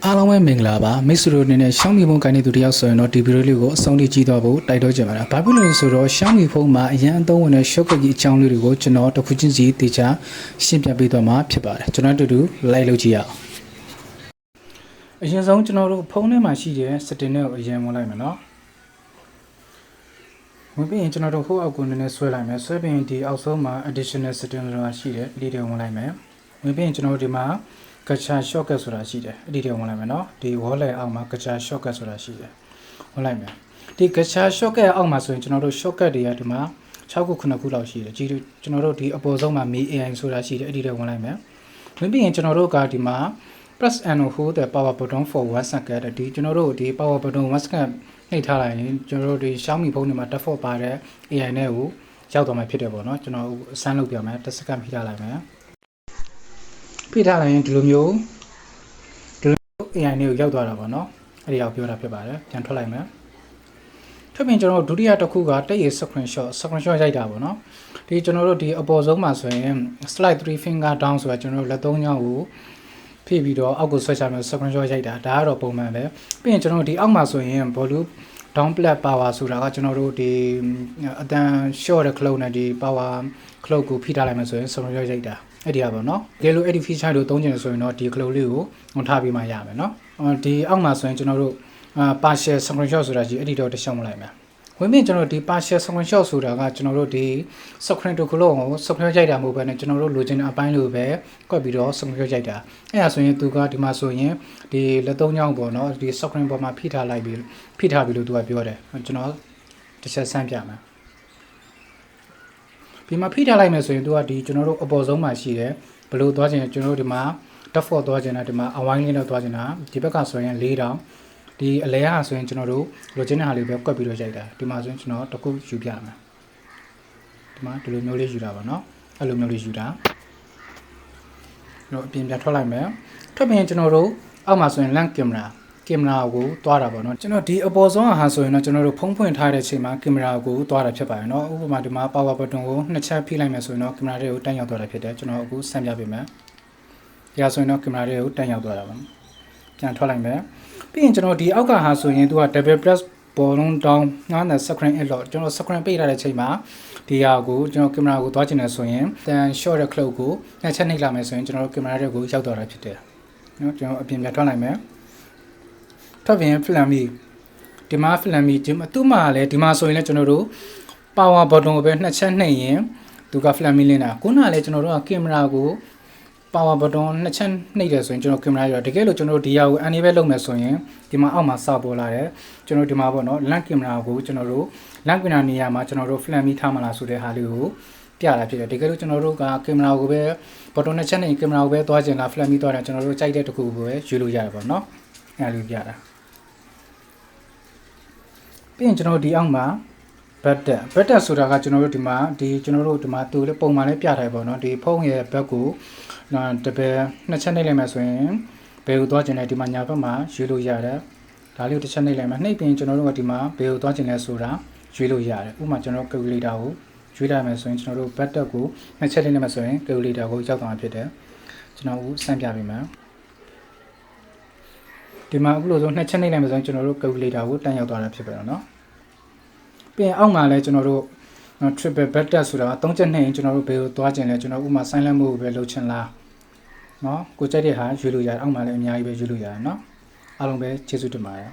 အားလုံးပဲမင်္ဂလာပါမိတ်ဆွေတို့အနေနဲ့ရှောင်းမီဖုန်းကိုင်းနေသူတယောက်ဆိုရင်တော့ဒီဗီဒီယိုလေးကိုအဆုံးထိကြည့်တော့ဖို့တိုက်တွန်းချင်ပါတယ်။ဘာဖြစ်လို့လဲဆိုတော့ရှောင်းမီဖုန်းမှာအရန်အသုံးဝင်တဲ့ shortcut ကြီးအကြောင်းလေးတွေကိုကျွန်တော်တစ်ခုချင်းစီတေချာရှင်းပြပေးသွားမှာဖြစ်ပါတယ်။ကျွန်တော်တို့အတူ like လုပ်ကြည့်ရအောင်။အရင်ဆုံးကျွန်တော်တို့ဖုန်းထဲမှာရှိတဲ့ setting တွေကိုအရင်ဝင်လိုက်မယ်နော်။ဝင်ပြီးရင်ကျွန်တော်တို့ဟိုအောက်ကိုနည်းနည်းဆွဲလိုက်မယ်။ဆွဲပြီးရင်ဒီအောက်ဆုံးမှာ additional setting ဆိုတာရှိတယ်။ဒီတွေဝင်လိုက်မယ်။ဝင်ပြီးရင်ကျွန်တော်တို့ဒီမှာGacha shortcut ဆိုတာရှိတယ်အဲ့ဒီတွေဝင်လိုက်မယ်နော်ဒီ wallet အောက်မှာ Gacha shortcut ဆိုတာရှိတယ်ဝင်လိုက်မယ်ဒီ Gacha shortcut အောက်မှာဆိုရင်ကျွန်တော်တို့ shortcut တွေကဒီမှာ6ခု9ခုလောက်ရှိတယ်ကြည့်ကျွန်တော်တို့ဒီအပေါ်ဆုံးမှာ Mi AI ဆိုတာရှိတယ်အဲ့ဒီတွေဝင်လိုက်မယ်ဝင်ပြီးရင်ကျွန်တော်တို့ကဒီမှာ press and hold the power button for 1 second ဒီကျွန်တော်တို့ဒီ power button 1 second နှိပ်ထားလိုက်ရင်ကျွန်တော်တို့ဒီ Xiaomi ဖုန်းတွေမှာ default ပါတဲ့ AI နဲ့ကိုရောက်သွားမှာဖြစ်တယ်ပေါ့နော်ကျွန်တော်အစမ်းလုပ်ပြမယ်1 second ဖိထားလိုက်မယ်ဖိထားလိုက်ရင်ဒီလိုမျိုးAI နဲ့ကိုရောက်သွားတာပေါ့နော်အဲ့ဒီအောင်ပြောတာဖြစ်ပါတယ်ပြန်ထွက်လိုက်မယ်ထွက်ပြင်ကျွန်တော်တို့ဒုတိယတစ်ခုကတက်ရ screenshot ရိုက်တာပေါ့နော်ဒီကျွန်တော်တို့ဒီအပေါ်ဆုံးမှာဆိုရင် slide 3 finger down ဆိုတာကျွန်တော်တို့လက်သုံးချောင်းကိုဖိပြီးတော့အောက်ကိုဆွဲချမယ် screenshot ရိုက်တာဒါကတော့ပုံမှန်ပဲပြီးရင်ကျွန်တော်တို့ဒီအောက်မှာဆိုရင် volume down black power ဆိုတာကကျွန်တော်တို့ဒီအတန် short တဲ့ cloud နဲ့ဒီ power cloud ကိုဖိထားလိုက်မယ်ဆိုရင် screenshot ရိုက်တာအဲ့ဒီပါပေါ့နော်တကယ်လို့အဲ့ဒီ feature ကိုသုံးချင်တယ်ဆိုရင်တော့ဒီ cloud လေးကိုဝင်ထားပြီးမှရမယ်နော်ဒီအောက်မှာဆိုရင်ကျွန်တော်တို့partial screenshot ဆိုတာကြီးအဲ့ဒီတော့တစ်ချက်မလိုက်မယ်ဝင်ပြီးကျွန်တော်ဒီ partial screenshot ဆိုတာကကျွန်တော်တို့ဒီ screen တစ်ခုလုံးကို screenshot ရိုက်တာမဟုတ်ဘဲနဲ့ကျွန်တော်တို့လိုချင်တဲ့အပိုင်းလိုပဲကွက်ပြီးတော့ screenshot ရိုက်တာအဲ့ဒါဆိုရင်သူကဒီမှာဆိုရင်ဒီလက်သုံးချောင်းပေါ့နော်ဒီ screen ပေါ်မှာဖိထားပြီးလို့သူကပြောတယ်ကျွန်တော်တစ်ချက်ဆန်းပြမယ်ဒီမှာဖိထားလိုက်မယ်ဆိုရင်သူကဒီကျွန်တော်တို့အပေါ်ဆုံးမှာရှိတယ်ဘယ်လိုသွားချင်လဲကျွန်တော်တို့ဒီမှာ default သွားချင်တာဒီမှာအဝိုင်းလေးတော့သွားချင်တာဒီဘက်ကဆိုရင်4000ဒီအလဲဟာဆိုရင်ကျွန်တော်တို့လိုချင်တဲ့ဟာလေးပဲကွက်ပြီးတော့ရိုက်တာဒီမှာဆိုရင်ကျွန်တော်တခုယူပြမယ်ဒီမှာဒီလိုမျိုးလေးယူတာပါเนาะအဲ့လိုမျိုးလေးယူတာတော့အပြင်ပြန်ထွက်လိုက်မယ်ထွက်ပြင်ကျွန်တော်တို့အောက်မှာဆိုရင် lens camera ကင်မရာကိုတွားတာပေါ့နော်ကျွန်တော်ဒီအပေါ်ဆုံးဟာဆိုရင်တော့ကျွန်တော်တို့ဖုံးဖွင့်ထားတဲ့အချိန်မှာကင်မရာကိုတွားတာဖြစ်ပါတယ်เนาะဥပမာဒီမှာ power button ကိုနှစ်ချက်ဖိလိုက်မယ်ဆိုရင်တော့ကင်မရာတွေကိုတန်းရောက်သွားတာဖြစ်တယ်ကျွန်တော်အခုဆန်းပြပေးမယ်ဒီဟာဆိုရင်တော့ကင်မရာတွေကိုတန်းရောက်သွားတာပါပြန်ထွက်လိုက်မယ်ပြီးရင်ကျွန်တော်ဒီအောက်ကဟာဆိုရင်သူက double press button down နားနဲ့ screen in lock ကျွန်တော် screen ပိတ်ထားတဲ့အချိန်မှာဒီဟာကိုကျွန်တော်ကင်မရာကိုတွားချင်တယ်ဆိုရင်တန် short တဲ့ cloud ကိုနှစ်ချက်နှိပ်လိုက်မယ်ဆိုရင်ကျွန်တော်တို့ကင်မရာတွေကိုရောက်သွားတာဖြစ်တယ်เนาะကျွန်တော်အပြင်ပြန်ထွက်လိုက်မယ်ထွက်ပြင် Flammy ဒီမှာ Flammy ဒီမှာသူ့မှာလည်းဒီမှာဆိုရင်လည်းကျွန်တော်တို့ power button ကိုပဲနှစ်ချက်နှိပ်ရင်သူက Flammy လင်းတာခုနကလည်းကျွန်တော်တို့ကကင်မရာကို power button နှစ်ချက်နှိပ်တယ်ဆိုရင်ကျွန်တော်ကင်မရာရတကယ်လို့ကျွန်တော်တို့ဒီဟာကို enable လုပ်မယ်ဆိုရင်ဒီမှာအောက်မှာစပေါ်လာတယ်ကျွန်တော်ဒီမှာပေါ့နော် lens camera ကိုကျွန်တော်တို့ lens camera နေရာမှာကျွန်တော်တို့ Flammy ထားမလားဆိုတဲ့ဟာလေးကိုပြတာဖြစ်တယ်တကယ်လို့ကျွန်တော်တို့ကကင်မရာကိုပဲ button နှစ်ချက်နှိပ်ကင်မရာကိုပဲသွားချင်လား Flammy သွားတယ်ကျွန်တော်တို့ကြိုက်တဲ့တစ်ခုကိုပဲယူလို့ရတယ်ပေါ့နော်အဲ့လိုပြတာပြီးရင်ကျွန်တော်ဒီအောက်မှာ button ဆိုတာကကျွန်တော်တို့ဒီမှာကျွန်တော်တို့ဒီမှာသူလည်းပုံမှန်လေးပြထားပေါ့နော်ဒီဖုန်းရဲ့ဘက်ကိုတပယ်နှစ်ချက်နှိပ်လိုက်မှဆိုရင်ဘယ်ကိုသွားကျင်လဲဒီမှာညာဘက်မှာရွေးလို့ရတယ်ဒါလေးကိုတစ်ချက်နှိပ်လိုက်မှနှိပ်ပြီးကျွန်တော်တို့ကဒီမှာဘယ်ကိုသွားကျင်လဲဆိုတာရွေးလို့ရတယ်ဥပမာကျွန်တော် calculator ကိုရွေးလိုက်မှဆိုရင်ကျွန်တော်တို့ button ကိုနှစ်ချက်နှိပ်လိုက်မှဆိုရင် calculator ကိုရောက်သွားမှာဖြစ်တယ်ကျွန်တော်စမ်းပြပေးမယ်ဒီမှာအခုလို့ဆိုနှစ်ချက်နှိပ်လိုက်မှဆိုရင်ကျွန်တော်တို့ calculator ကိုတန်းရောက်သွားတာဖြစ်ပါတော့เนาะပြီးရင်အောက်မှာလဲကျွန်တော်တို့ triple button ဆိုတာက3ချက်နှိပ်ရင်ကျွန်တော်တို့ဘယ်ကိုသွားကျင်လဲကျွန်တော်ဥပမာ silent mode ကိုပဲလုပ်ချင်လားเนาะကိုကြိုက်တဲ့ဟာရွေးလို့ရတယ်အောက်မှာလည်းအများကြီးပဲရွေးလို့ရတယ်เนาะအားလုံးပဲကျေးဇူးတင်ပါတယ်